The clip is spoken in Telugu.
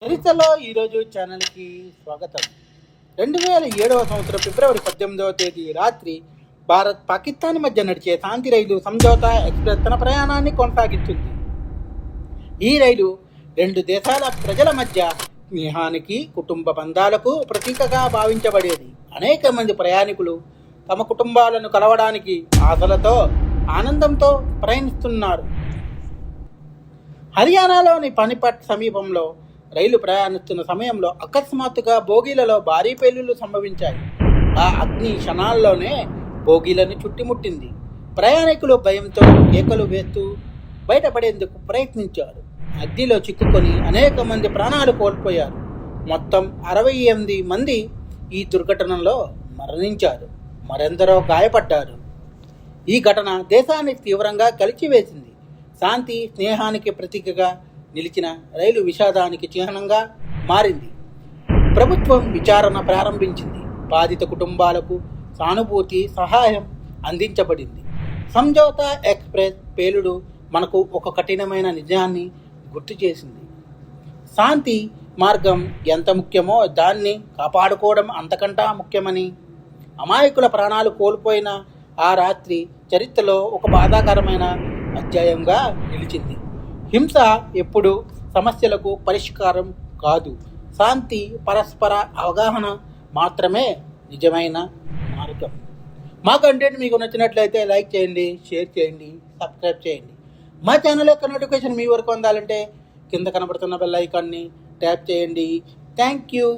చరిత్రలో ఈరోజు ఛానల్కి స్వాగతం. 2007వ సంవత్సరం ఫిబ్రవరి 18వ తేదీ రాత్రి భారత్ పాకిస్తాన్ మధ్య నడిచే శాంతి రైలు సంజోతా ఎక్స్ప్రెస్ తన ప్రయాణాన్ని కొనసాగిస్తుంది. ఈ రైలు రెండు దేశాల ప్రజల మధ్య స్నేహానికి, కుటుంబ బంధాలకు ప్రతీకగా భావించబడేది. అనేక మంది ప్రయాణికులు తమ కుటుంబాలను కలవడానికి ఆశలతో, ఆనందంతో ప్రయాణిస్తున్నారు. హర్యానాలోని పానిపట్ సమీపంలో రైలు ప్రయాణిస్తున్న సమయంలో అకస్మాత్తుగా బోగీలలో భారీ పేలుళ్లు సంభవించాయి. ఆ అగ్ని క్షణాల్లోనే బోగీలను చుట్టుముట్టింది. ప్రయాణికులు భయంతో కేకలు వేస్తూ బయటపడేందుకు ప్రయత్నించారు. అగ్నిలో చిక్కుకొని అనేక మంది ప్రాణాలు కోల్పోయారు. మొత్తం 68 మంది ఈ దుర్ఘటనలో మరణించారు, మరెందరో గాయపడ్డారు. ఈ ఘటన దేశాన్ని తీవ్రంగా కలిచివేసింది. శాంతి, స్నేహానికి ప్రతీకగా నిలిచిన రైలు విషాదానికి చిహ్నంగా మారింది. ప్రభుత్వం విచారణ ప్రారంభించింది. బాధిత కుటుంబాలకు సానుభూతి, సహాయం అందించబడింది. సంజోతా ఎక్స్ప్రెస్ పేలుడు మనకు ఒక కఠినమైన నిజాన్ని గుర్తు చేసింది. శాంతి మార్గం ఎంత ముఖ్యమో దాన్ని కాపాడుకోవడం అంతకంటా ముఖ్యమని. అమాయకుల ప్రాణాలు కోల్పోయిన ఆ రాత్రి చరిత్రలో ఒక బాధాకరమైన అధ్యాయంగా నిలిచింది. హింస ఎప్పుడు సమస్యలకు పరిష్కారం కాదు. శాంతి, పరస్పర అవగాహన మాత్రమే నిజమైన మార్గం. మా కంటెంట్ మీకు నచ్చినట్లయితే లైక్ చేయండి, షేర్ చేయండి, సబ్స్క్రైబ్ చేయండి. మా ఛానల్ యొక్క నోటిఫికేషన్ మీ వరకు అందాలంటే కింద కనబడుతున్న బెల్ ఐకాన్ని ట్యాప్ చేయండి. Thank you.